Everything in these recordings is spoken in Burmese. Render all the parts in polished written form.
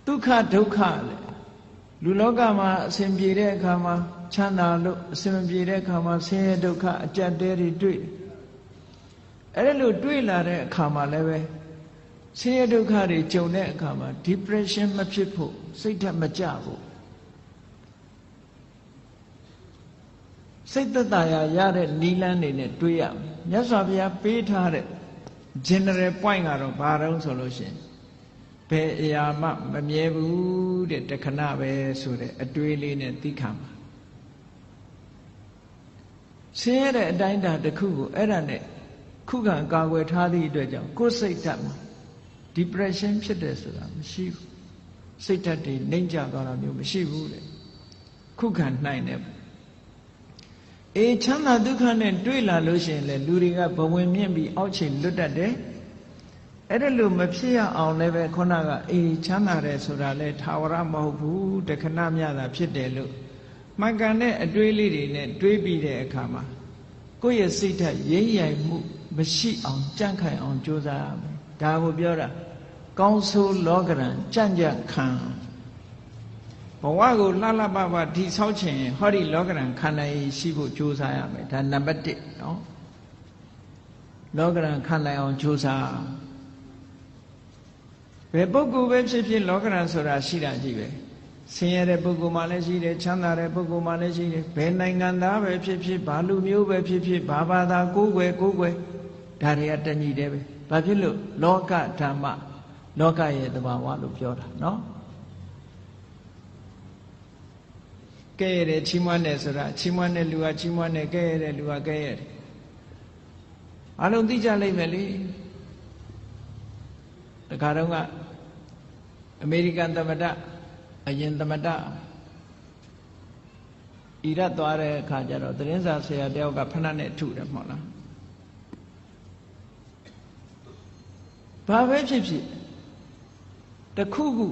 dukkha dukkha လူလောကမှာအစဉ်ပြေတဲ့အခါမှာချမ်းသာလို့အစဉ်ပြေတဲ့အခါမှာဆင်းရဲဒုက္ခအကြက်တဲတွေတွေ့အဲ့လိုတွေ့လာတဲ့အခါမှာလည်းပဲဆင်းရဲဒုက္ခတွေကြုံတဲ့အခါမှာ depression မဖြစ်ဖို့စိတ်ဓာတ်မကျဖို့စိတ်သက်သာရတဲ့နိလန်းနေနဲ့တွေးရမယ်မြတ်စွာဘုရားပေးထားတဲ့ general point ကတော့ဘာတုံးဆိုလို့ရှိရင်ဘယ်အရာမှမမြဲဘူးတဲ့တခဏပဲဆိုတဲ့အတွေးလေးနဲ့သိခံပါဆင်းရဲတဲ့အတိုင်းတာတစ်ခုကိုအဲ့ဒါနဲ့ခုခံကာကွယ်ထားသည့်အတွက်ကြောင့်ကိုယ်စိတ်ဓာတ်မှာ depression ဖြစ်တယ်ဆိုတာမရှိဘူးစိတ်ဓာတ်တွေနှိမ့်ကျသွားတာမျိုးမရှိဘူးတဲ့ခုခံနိုင်တယ်အေးချမ်းသာဒုက္ခနဲ့တွေ့လာလို့ရှိရင်လေလူတွေကဘဝင်မြင့်ပြီးအောက်ခြေလွတ်တတ်တယ်အဲ့ဒါလို့မဖြစ်ရအောင်လည်းပဲခုနကအေးချမ်းသာတယ်ဆိုတာလဲထာဝရမဟုတ်ဘူးတခဏမျှတာဖြစ်တယ်လို့မှန်ကန်တဲ့အတွေးလေးတွေနဲ့တွေးပြီးတဲ့အခါမှာကိုယ့်ရဲ့စိတ်ဓာတ်ရိမ့်ရိုင်မှုမရှိအောင်ကြန့်ခိုင်အောင်ကြိုးစားရမယ်ဒါကိုပြောတာကောင်းဆိုးလောကရန်ကြန့်ကြန့်ခံဘဝကိုလှလှပပဒီဆောက်ချင်ဟောဒီလောကရန်ခန္ဓာရည်ရှိဖို့ကြိုးစားရမယ်ဒါနံပါတ်1နော်လောကရန်ခန္ဓာအောင်ကြိုးစားဘယ်ပုဂ္ဂိုလ်ပဲဖြစ်ဖြစ်လောကရန်ဆိုတာရှိတာကြည့်ပဲဆင်းရဲတဲ့ပုဂ္ဂိုလ်မှလည်းရှိတယ်ချမ်းသာတဲ့ပုဂ္ဂိုလ်မှလည်းရှိတယ်ဘယ်နိုင်ငံသားပဲဖြစ်ဖြစ်ဘာလူမျိုးပဲဖြစ်ဖြစ်ဘာဘာသာကိုယ်ွယ်ဒါတွေကတညီတယ်ပဲဘာဖြစ်လို့လောကဓမ္မလောကရဲ့သဘာဝလို့ပြောတာနော်ကဲရတယ်ချီးမွမ်းတယ်ဆိုတာချီးမွမ်းတဲ့လူကချီးမွမ်းတယ်ကဲရတဲ့လူကကဲရတယ်အလုံးသိကြလိမ့်မယ်လေတခါတော့ကအမေရိကန်သမ္မတအရင်သမ္မတအီရတ်သွားတဲ့အခါကျတော့သတင်းစာဆရာတယောက်ကဖဏနဲ့ထုတယ်မဟုတ်လားဘာပဲဖြစ်ဖြစ်တခုခု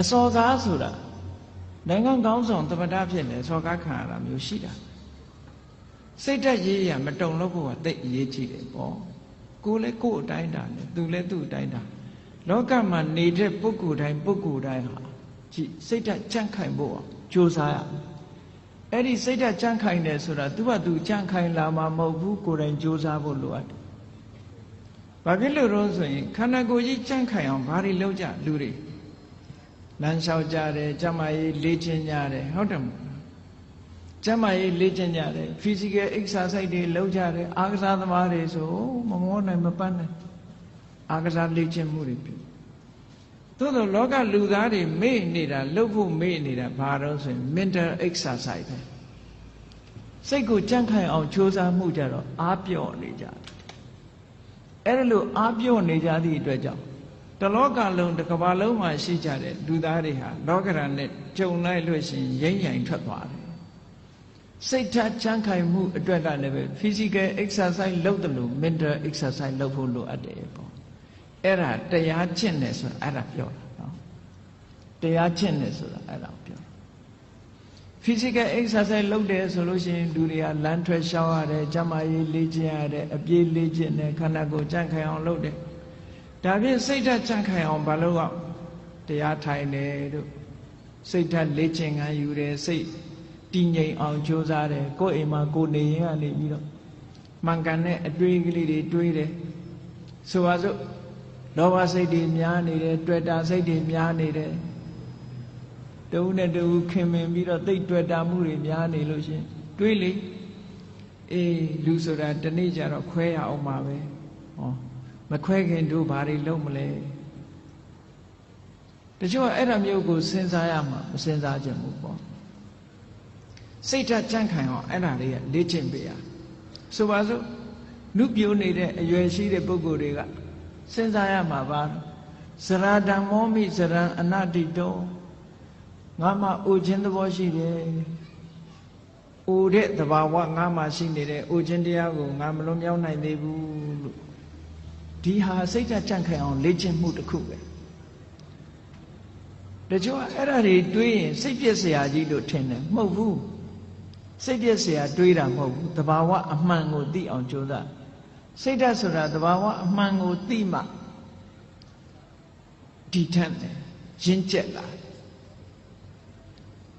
အစော်ကားဆိုတာနိုင်ငံကောင်းဆောင်သမ္မတဖြစ်နေစော်ကားခံရတာမျိုးရှိတာစိတ်ဓာတ်ရေးရမတုံလို့ဖို့ကသိအရေးကြီးတယ်ပေါ့ကိုယ်လည်းကိုယ်အတိုင်းတာနဲ့သူလည်းသူ့အတိုင်းတာလောကမှာနေတဲ့ပုဂ္ဂိုလ်တိုင်းဟာကြည့်စိတ်ဓာတ်ကြန့်ခိုင်ဖို့ကြိုးစားရအဲ့ဒီစိတ်ဓာတ်ကြန့်ခိုင်တယ်ဆိုတာသူ့ဘာသူကြန့်ခိုင်လာမှာမဟုတ်ဘူးကိုယ်တိုင်ကြိုးစားဖို့လိုအပ်တယ်ဘာဖြစ်လို့တော့ဆိုရင်ခန္ဓာကိုယ်ကြီးကြန့်ခိုင်အောင်ဘာတွေလုပ်ကြလူတွေလမ်းလျှောက်ကြတယ်ကျမကြီးလေ့ကျင့်ကြတယ်ဟုတ်တယ်မဟုတ်လားကျမကြီးလေ့ကျင့်ကြတယ် physical exercise တွေလုပ်ကြတယ်အားကစားသမားတွေဆိုမမောနိုင်မပန်းနိုင်အားကစားလေ့ကျင့်မှုတွေပြုသို့သောလောကလူသားတွေမေ့နေတာလုပ်ဖို့မေ့နေတာဘာတော့ဆိုရင် mental exercise ပဲစိတ်ကိုကြန့်ခိုင်အောင်ကြိုးစားမှုကြတော့အားပြော့နေကြတယ်အဲ့ဒါလို့အားပြော့နေကြသည့်အတွက်ကြောင့်တလောကလုံးတစ်ကမ္ဘာလုံးမှာရှိကြတဲ့လူသားတွေဟာလောကရန်နဲ့ကြုံလိုက်လို့ရှိရင်ရိမ့်ရိုင်ထွက်သွားတယ်စိတ်ဓာတ်ကြန့်ခိုင်မှုအတွက်ကလည်းပဲ physical exercise လုပ်တယ်လို့ mental exercise လုပ်ဖို့လိုအပ်တယ်ပေါ့အဲ့ဒါတရားကျင့်တယ်ဆိုတာအဲ့ဒါပြောတာနော်တရားကျင့်တယ်ဆိုတာအဲ့ဒါပြောတာ physical exercise လုပ်တယ်ဆိုလို့ရှိရင်လူတွေကလမ်းထွက်ရှောင်းရတယ်ကျန်းမာရေးလေ့ကျင့်ရတယ်အပြေးလေ့ကျင့်တယ်ခန္ဓာကိုယ်ကြန့်ခိုင်အောင်လုပ်တယ်ဒါဖြင့်စိတ်ဓာတ်ကြန့်ခိုင်အောင်ဘာလို့ကတရားထိုင်တယ်တို့စိတ်ဓာတ်လေ့ကျင့်ခန်းယူတယ်စိတ်တည်ငြိမ်အောင်ကြိုးစားတယ်ကိုယ်အိမ်မှာကိုယ်နေရင်ကနေပြီးတော့မှန်ကန်တဲ့အတွေးကလေးတွေတွေးတယ်ဆိုပါစို့လောဘစိတ်တွေများနေတယ်တွေ့တာစိတ်တွေများနေတယ်တဦးနဲ့တဦးခင်မင်ပြီးတော့သိတွေ့တာမှုတွေများနေလို့ရှင်တွေးလေအေးလူဆိုတာတနေ့ကျတော့ခွဲရအောင်ပါပဲဟောမခွဲခင်တို့ဘာတွေလုပ်မလဲတချို့အဲ့ဒါမျိုးကိုစဉ်းစားရမှာမစဉ်းစားကြဘူးပေါ့စိတ်ဓာတ်ကြန့်ခိုင်အောင်အဲ့ဒါလေးကလေ့ကျင့်ပေးရဆိုပါစို့နုပြိုးနေတဲ့အရွယ်ရှိတဲ့ပုဂ္ဂိုလ်တွေကစဉ်းစားရမှာပါဇရာဓမ္မောမိဇရံအနတ္တိတောငါမှအိုခြင်းသဘောရှိတယ်အိုတဲ့သဘာဝငါမှရှိနေတယ်အိုခြင်းတရားကိုငါမလွန်မြောက်နိုင်သေးဘူးလို့ဒီဟာစိတ်ဓာတ်ကြန့်ခိုင်အောင်လေ့ကျင့်မှုတစ်ခုပဲတချို့အဲ့ဒါတွေတွေးရင်စိတ်ပြည့်စရာကြီးလို့ထင်တယ်မဟုတ်ဘူးစိတ်ပြည့်စရာတွေးတာမဟုတ်ဘူးသဘာဝအမှန်ကိုသိအောင်ကြိုးစားစိတ်ဓာတ်ဆိုတာသဘာဝအမှန်ကိုသိမှဒီထက်တယ် ရင့်ကျက်လာ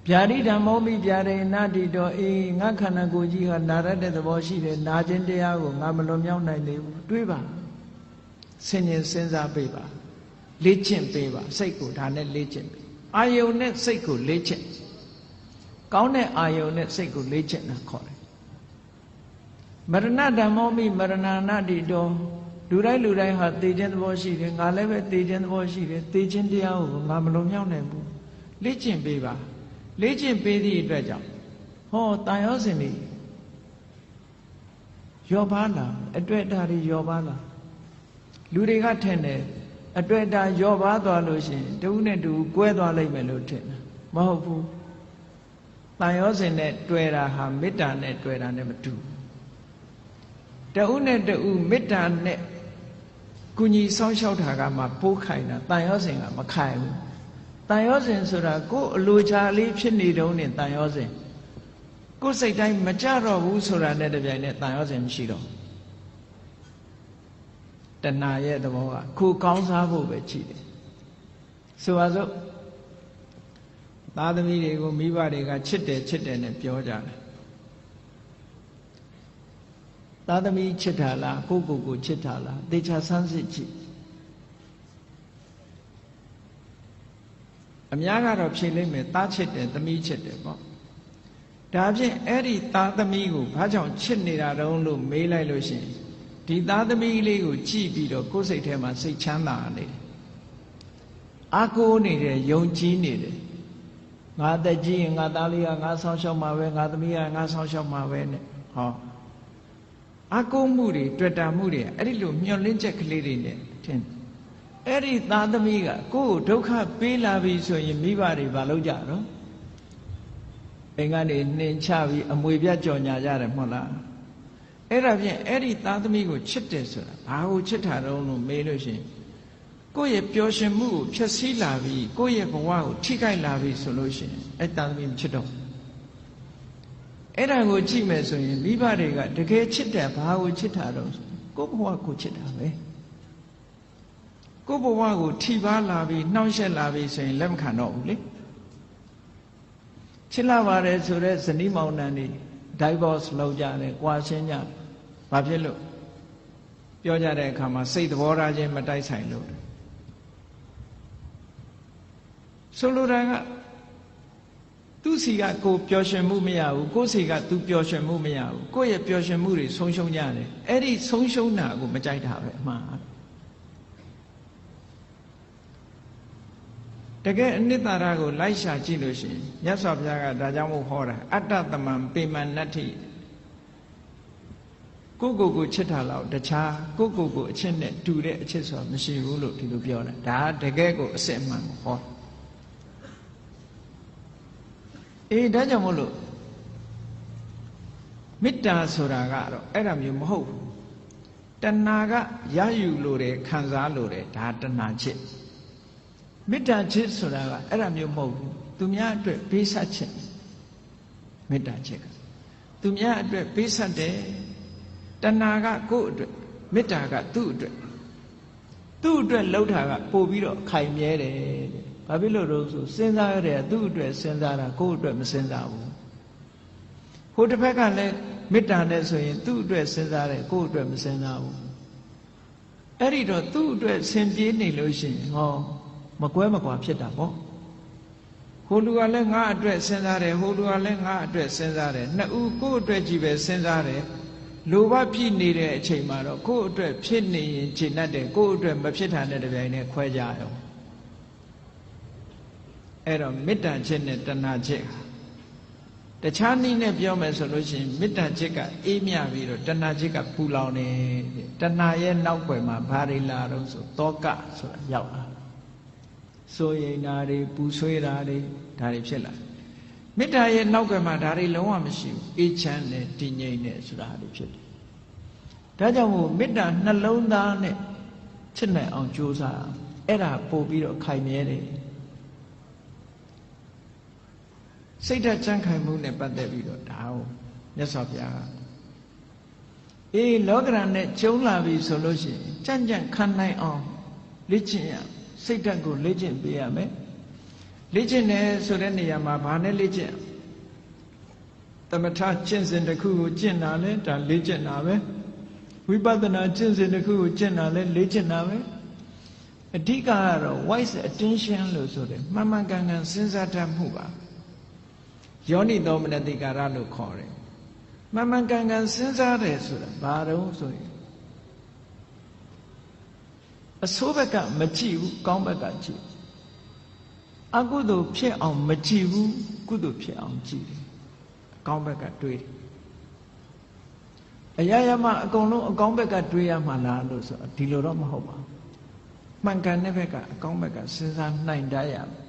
ဗျာတိဓမ္မောမိဗျာဒိဏတိတောအေးငါခန္ဓာကိုယ်ကြီးဟာနာရတဲ့သဘောရှိတယ်နာခြင်းတရားကိုငါမလွန်မြောက်နိုင်သေးဘူးတွေးပါဆင်ញင်စဉ်းစားပေးပါလေ့ကျင့်ပေးပါစိတ်ကိုဒါနဲ့လေ့ကျင့်ပေးအာယုန်နဲ့စိတ်ကိုလေ့ကျင့်ကောင်းတဲ့အာယုန်နဲ့စိတ်ကိုလေ့ကျင့်တာခေါ်တယ်မရဏဓမ္မောမိမရဏနာတိတောလူတိုင်းဟာသိခြင်းသဘောရှိတယ်ငါလည်းပဲသိခြင်းသဘောရှိတယ်သိခြင်းတရားကိုငါမလွန်မြောက်နိုင်ဘူးလေ့ကျင့်ပေးပါလေ့ကျင့်ပေးသည့်အတွက်ကြောင့်ဟောတန်ရောစဉ်တွေယောပါလာအတွေ့အတာတွေယောပါလာလူတွေကထင်တယ်အတွေ့အတာယောပါသွားလို့ရှိရင်တဦးနဲ့တဦးကွဲသွားလိမ့်မယ်လို့ထင်တယ်မဟုတ်ဘူးတန်ရောစဉ်နဲ့တွေ့တာဟာမေတ္တာနဲ့တွေ့တာနဲ့မတူတဦးနဲ့တဦးမေတ္တာနဲ့ကုညီဆောင်းလျှောက်တာကမှပိုးခိုင်တာတန်ရောစဉ်ကမခိုင်ဘူးတန်ရောစဉ်ဆိုတာကိုယ်အလိုချလေးဖြစ်နေတုန်းနဲ့တန်ရောစဉ်ကိုယ်စိတ်တိုင်းမကြတော့ဘူးဆိုတာနဲ့တပြိုင်နက်တန်ရောစဉ်မရှိတော့တဏှာရဲ့သဘောကခုကောင်းစားဖို့ပဲကြည့်တယ်ဆိုပါစို့သားသမီးတွေကိုမိဘတွေကချစ်တယ်နဲ့ပြောကြတယ်သားသမီးချစ်တာလားကိုကိုချစ်တာလားသေချာဆန်းစစ်ကြည့်အများကတော့ဖြေလိမ့်မယ်သားချစ်တယ်သမီးချစ်တယ်ပေါ့ဒါဖြင့်အဲ့ဒီသားသမီးကိုဘာကြောင့်ချစ်နေတာတုံးလို့မေးလိုက်လို့ရှိရင်ဒီသားသမီးလေးကိုကြည့်ပြီးတော့ကိုယ်စိတ်ထဲမှာစိတ်ချမ်းသာနေတယ်အာကိုနေတယ်ယုံကြည်နေတယ်ငါသက်ကြီးရင်ငါသားလေးကငါဆောင်းရှောက်မှာပဲငါသမီးကငါဆောင်းရှောက်မှာပဲနဲ့ဟောအာကိုမှုတွေတွေ့တာမှုတွေအဲ့ဒီလိုမျောလင်းချက်ကလေးတွေနဲ့ထင်အဲ့ဒီသားသမီးကကိုယ့်ကိုဒုက္ခပေးလာပြီဆိုရင်မိဘတွေဘာလုပ်ကြတော့အိမ်ကနေနှင်ချပြီးအမွေပြတ်ကြော်ညာကြတယ်မဟုတ်လားအဲ့ဒါဖြင့်အဲ့ဒီသားသမီးကိုချစ်တယ်ဆိုတာဘာကိုချစ်တာတုံးလို့မေးလို့ရှိရင်ကိုယ့်ရဲ့ပျော်ရွှင်မှုကိုဖျက်ဆီးလာပြီးကိုယ့်ရဲ့ဘဝကိုထိခိုက်လာပြီဆိုလို့ရှိရင်အဲ့သားသမီးမချစ်တော့အဲ့ဒါကိုကြည့်မယ်ဆိုရင်မိဘတွေကတကယ်ချစ်တယ်ဘာကိုချစ်တာတုံးကိုယ့်ဘဝကိုချစ်တာပဲကိုယ့်ဘဝကိုထိပါလာပြီးနှောင့်ယှက်လာပြီးဆိုရင်လက်မခံတော့ဘူးလေချစ်လာပါတယ်ဆိုတော့ဇနီးမောင်နှံတွေ divorce လုပ်ကြတယ်၊ကွာရှင်းကြတယ်။ဘာဖြစ်လို့ပြောကြတဲ့အခါမှာစိတ်သဘောထားချင်းမတိုက်ဆိုင်လို့ဆိုလိုတာကသူ့စီကကိုပျော်ရွှင်မှုမရဘူးကိုယ့်စီကသူပျော်ရွှင်မှုမရဘူးကိုယ့်ရဲ့ပျော်ရွှင်မှုတွေဆုံးရှုံးကြတယ်အဲ့ဒီဆုံးရှုံးတာကိုမကြိုက်တာပဲအမှန်တကယ်အနိတ္တရာကိုလိုက်ရှာကြည့်လို့ရှိရင်မြတ်စွာဘုရားကဒါကြောင့်မို့ဟောတာအတ္တတမံပေမနတ္ထိကိုချစ်တာလောက်တခြားကိုအချစ်နဲ့တူတဲ့အချစ်ဆိုတာမရှိဘူးလို့ဒီလိုပြောတာဒါတကယ်ကိုအစစ်အမှန်ကိုဟောဒါကြောင့်မို့လို့မေတ္တာဆိုတာကတော့အဲ့ဒါမျိုးမဟုတ်ဘူးတဏှာကရယူလို့တယ်ခံစားလို့တယ်ဒါတဏှာချစ်မေတ္တာချစ်ဆိုတာကအဲ့ဒါမျိုးမဟုတ်ဘူးသူများအတွက်ပေးဆက်ခြင်းမေတ္တာချစ်ကသူများအတွက်ပေးဆက်တယ်တဏှာကကိုယ့်အတွက်မေတ္တာကသူ့အတွက်လှုပ်တာကပို့ပြီးတော့ခိုင်မြဲတယ်ဘာဖြစ်လို့တော့ဆိုစဉ်းစားရတယ်သူ့အတွက်စဉ်းစားတာကိုယ့်အတွက်မစဉ်းစားဘူးဟိုတစ်ဖက်ကလည်းမေတ္တာနဲ့ဆိုရင်သူ့အတွက်စဉ်းစားတယ်ကိုယ့်အတွက်မစဉ်းစားဘူးအဲ့ဒီတော့သူ့အတွက်ဆင်ပြေးနေလို့ရှိရင်ဟောမကွဲမကွာဖြစ်တာပေါ့ဟိုလူကလည်းငါအတွက်စဉ်းစားတယ်ဟိုလူကလည်းငါအတွက်စဉ်းစားတယ်နှစ်ဦးကိုယ့်အတွက်ကြီးပဲစဉ်းစားတယ်လိုဘဖြစ်နေတဲ့အချိန်မှာတော့ကိုယ့်အတွက်ဖြစ်နေရင်ခြေနှက်တယ်ကိုယ့်အတွက်မဖြစ်တာနဲ့တပြိုင်နက်ခွဲကြရောအဲ့တော့မေတ္တာချစ်နဲ့တဏှာချစ်တခြားနည်းနဲ့ပြောမယ်ဆိုလို့ရှိရင်မေတ္တာချစ်ကအေးမြပြီးတော့တဏှာချစ်ကပူလောင်နေတဏှာရဲ့နောက်ွယ်မှာဘာတွေလာတော့ဆိုတောကဆိုတာရောက်လာစိုးရိမ်တာတွေပူဆွေးတာတွေဒါတွေဖြစ်လာမေတ္တာရဲ့နောက်ကမှဒါတွေလုံးဝမရှိဘူးအေးချမ်းတယ်တည်ငြိမ်တယ်ဆိုတာတွေဖြစ်တယ်ဒါကြောင့်မို့မေတ္တာနှလုံးသားနဲ့ချစ်နိုင်အောင်ကြိုးစားအဲ့ဒါပို့ပြီးတော့ခိုင်မြဲတယ်စိတ်ဓာတ်ကြံ့ခိုင်မှုနဲ့ပတ်သက်ပြီးတော့ဒါကိုမြတ်စွာဘုရားကလောကရန်နဲ့ကျုံလာပြီဆိုလို့ရှိရင်ကြံ့ကြံ့ခံနိုင်အောင်လေ့ကျင့်ရစိတ်ဓာတ်ကိုလေ့ကျင့်ပေးရမယ် လေ့ကျင့်တယ်ဆိုတဲ့နေရာမှာဘာနဲ့လေ့ကျင့်သမထကျင့်စဉ်တစ်ခုကိုကျင့်တာလဲဒါလေ့ကျင့်တာပဲဝိပဿနာကျင့်စဉ်တစ်ခုကိုကျင့်တာလဲလေ့ကျင့်တာပဲအဓိကကတော့ wise attention လို့ဆိုတယ်မှန်မှန်ကန်ကန်စဉ်းစားတတ်မှုပါယောနိသောမနတိကာရလို့ခေါ်တယ်မှန်မှန်ကန်ကန်စဉ်းစားတယ်ဆိုတာဘာတော့ဆိုရင်အဆိုးဘက်ကမကြည့်ဘူးကောင်းဘက်ကကြည့်အကုသိုလ်ဖြစ်အောင်မကြည့်ဘူးကုသိုလ်ဖြစ်အောင်ကြည့်တယ်အကောင်းဘက်ကတွေးတယ်အရာရာမှာအကုန်လုံးအကောင်းဘက်ကတွေးရမှာလားလို့ဆိုဒီလိုတော့မဟုတ်ပါဘူးမှန်ကန်တဲ့ဘက်ကအကောင်းဘက်ကစဉ်းစားနိုင်တတ်ရမယ်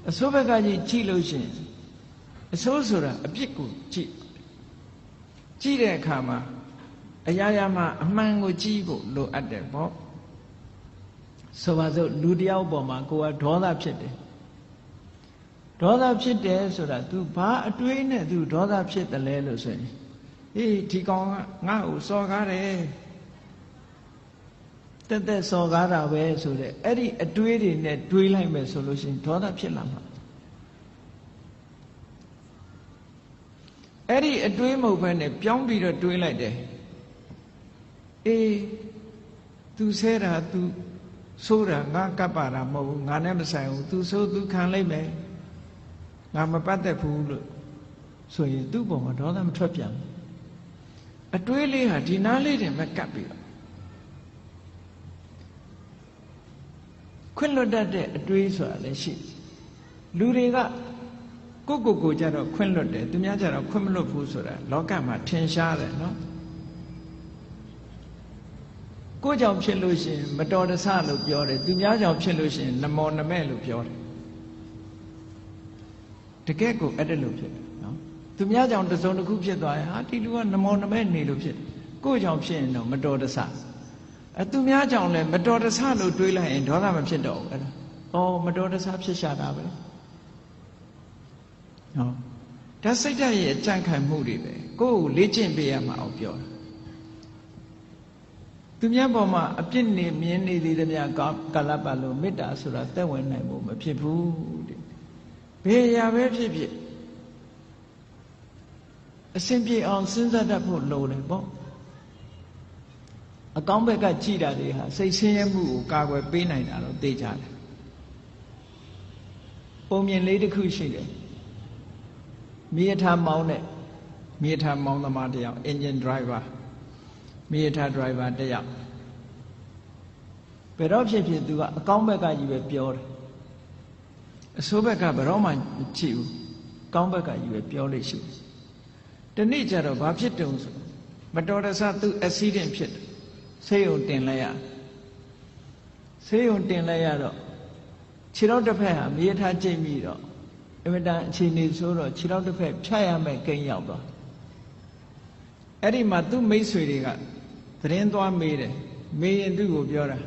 အဆိုးဘက်ကကြည့်လို့ရှိရင်အဆိုးဆိုတာအပြစ်ကိုကြည့်တဲ့အခါမှာအရာရာမှာအမှန်ကိုကြည့်ဖို့လိုအပ်တယ်ပေါ့ဆိုပါစို့လူတယောက်ပေါ်မှာကိုယ်ကဒေါသဖြစ်တယ်ဒေါသဖြစ်တယ်ဆိုတာ तू ဘာအတွေးနဲ့ तू ဒေါသဖြစ်တယ်လဲလို့ဆိုရင်ဟေးဒီကောင်ကငါ့ကိုစော်ကားတယ်တက်စော်ကားတာပဲဆိုတဲ့အဲ့ဒီအတွေးတွေနဲ့တွေးလိုက်မယ်ဆိုလို့ရှိရင်ဒေါသဖြစ်လာမှာအဲ့ဒီအတွေးမဟုတ်ဘဲနဲ့ပြောင်းပြီးတော့တွေးလိုက်တယ်အေး तू ဆဲတာ तू ဆိုးတာငါကပ်ပါတာမဟုတ်ဘူးငါနဲ့မဆိုင်ဘူး तू ဆိုး तू ခံလိုက်မယ်ငါမပတ်သက်ဘူးလို့ဆိုရင်သူ့ပုံမှာဒေါသမထွက်ပြန်ဘူးအတွေးလေးဟာဒီနားလေးတင်ပဲကပ်ပြီးတော့ခွင့်လွတ်တတ်တဲ့အတွေးဆိုတာလည်းရှိလူတွေကကိုကြတော့ခွင့်လွတ်တယ်သူများကြတော့ခွင့်မလွတ်ဘူးဆိုတာလောကမှာထင်ရှားတယ်နော်ကိုကြောင့်ဖြစ်လို့ရှိရင်မတော်တဆလို့ပြောတယ်သူများကြောင့်ဖြစ်လို့ရှိရင်နမောနမဲ့လို့ပြောတယ်တကယ်ကိုအဲ့ဒါလို့ဖြစ်တယ်နော်သူများကြောင့်တစုံတစ်ခုဖြစ်သွားရင်ဟာဒီလူကနမောနမဲ့နေလို့ဖြစ်တယ်ကိုကြောင့်ဖြစ်ရင်တော့မတော်တဆသူများကြောင့်လည်းမတော်တဆလို့တွေးလိုက်ရင်ဒေါသမဖြစ်တော့ဘူးအဲ့ဒါဩမတော်တဆဖြစ်ရှာတာပဲနော်ဒါစိတ်ဓာတ်ရဲ့အကြံ့ခံမှုတွေပဲကိုယ်ကိုလေ့ကျင့်ပေးရမှာအောင်ပြောတာသူများပေါ်မှာအပြစ်နေမြင်နေသေးတဲ့များကာလပတ်လို့မေတ္တာဆိုတာသက်ဝင်နိုင်ဖို့မဖြစ်ဘူးတဲ့ဘယ်ရာပဲဖြစ်ဖြစ်အစဉ်ပြေအောင်စဉ်းစားတတ်ဖို့လိုတယ်ပေါ့အကောင်းဘက်ကကြည်တာတွေဟာစိတ်ဆင်းရဲမှုကိုကာကွယ်ပေးနိုင်တာတော့သိကြတယ်ပုံမြင်လေးတစ်ခုရှိတယ်မြေထားမောင်းတဲ့မြေထားမောင်းသမားတစ်ယောက် engine driver မြေထား driver တစ်ယောက်ဘယ်တော့ဖြစ်သူကအကောင်းဘက်ကကြီးပဲပြောတယ်အဆိုးဘက်ကဘယ်တော့မှမကြည့်ဘူးကောင်းဘက်ကကြီးပဲပြောလို့ရှိတယ်တနေ့ကျတော့ဘာဖြစ်တုံဆိုမတော်တဆသူ accident ဖြစ်တယ်ဆေးရုံတင်လိုက်ရဆေးရုံတင်လိုက်ရတော့ခြေထောက်တစ်ဖက်ဟာမြေထားကျိတ်ပြီးတော့အမတန်အခြေအနေဆိုတော့ခြေထောက်တစ်ဖက်ဖြတ်ရမယ်ကိန်းရောက်သွားအဲ့ဒီမှာသူ့မိတ်ဆွေတွေကသတင်းသွားမေးတယ်မေးရင်သူ့ကိုပြောတာ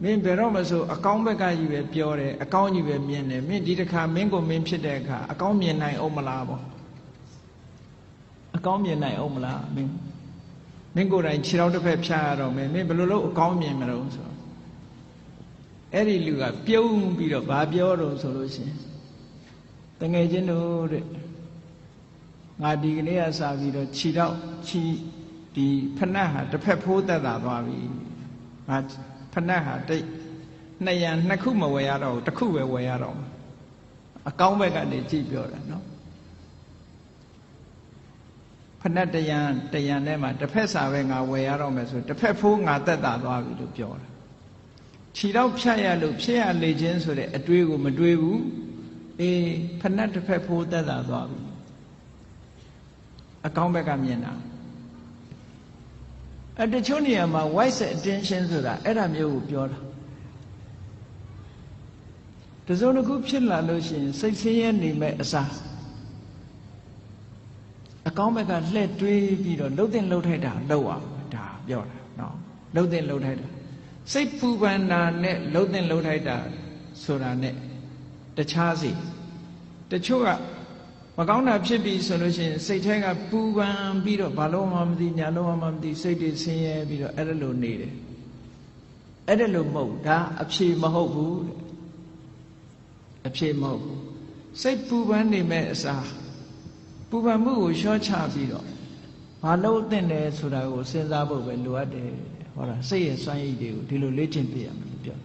မင်းဘယ်တော့မှဆိုအကောင်းဘက်ကကြီးပဲပြောတယ်အကောင်းကြီးပဲမြင်တယ်မင်းဒီတစ်ခါမင်းကိုမင်းဖြစ်တဲ့အခါအကောင်းမြင်နိုင်အောင်မလားပေါ့အကောင်းမြင်နိုင်အောင်မလားမင်းကိုယ်တိုင်ခြေထောက်တစ်ဖက်ဖြတ်ရတော့မင်းဘယ်လိုလုပ်အကောင်းမြင်မလို့ဆိုအဲ့ဒီလူကပြုံးပြီးတော့ဗာပြောတော့ဆိုလို့ရှိရင်တငယ်ချင်းတို့တဲ့ငါဒီကနေ့ကစပြီးတော့ခြေထောက်ဒီဖဏတ်ဟာတစ်ဖက်ဖိုးသက်သာသွားပြီငါဖဏတ်ဟာတိတ်နှစ်ရံနှစ်ခုမဝယ်ရတော့တစ်ခုပဲဝယ်ရတော့အကောင်းဘက်ကနေကြည့်ပြောတာနော်ဖဏတ်တရံထဲမှာတစ်ဖက်စာပဲငါဝယ်ရတော့မယ်ဆိုတစ်ဖက်ဖိုးငါသက်သာသွားပြီလို့ပြောတာခြေထောက်ဖြတ်ရလို့ဖြစ်ရလေခြင်းဆိုတဲ့အတွေးကိုမတွေးဘူးအေးဖဏတ်တစ်ဖက်ဖိုးသက်သာသွားပြီအကောင်းဘက်ကမြင်တာတချို့နေရာမှာ wise attention ဆိုတာအဲ့ဒါမျိုးကိုပြောတာတစုံတစ်ခုဖြစ်လာလို့ရှိရင်စိတ်ဆင်းရဲနေမဲ့အစားအကောင်းဘက်ကလှည့်တွေးပြီးတော့လှုပ်တင်လှုပ်ထိုက်တာလှုပ်အောင်ဒါပြောတာနော်လှုပ်တင်လှုပ်ထိုက်တာစိတ်ပူပန်တာနဲ့လှုပ်တင်လှုပ်ထိုက်တာဆိုတာနဲ့တခြားစီတချို့ကမကောင်းတာဖြစ်ပြီဆိုလို့ရှိရင်စိတ်ထဲကပူပန်ပြီးတော့ဘာလို့မှမသိညာလို့မှမသိစိတ်တွေဆင်းရဲပြီးတော့အဲ့ဒါလိုနေတယ်အဲ့ဒါလိုမဟုတ်ဒါအဖြေမဟုတ်ဘူး အဖြစ်မဟုတ်ဘူးစိတ်ပူပန်နေမဲ့အစားပူပန်မှုကိုလျှော့ချပြီးတော့ဘာလို့သင့်တယ်ဆိုတာကိုစဉ်းစားဖို့ပဲလိုအပ်တယ်ဟောတာစိတ်ရဲ့စွမ်းရည်တွေကိုဒီလိုလေ့ကျင့်ပြရမယ်လို့ပြော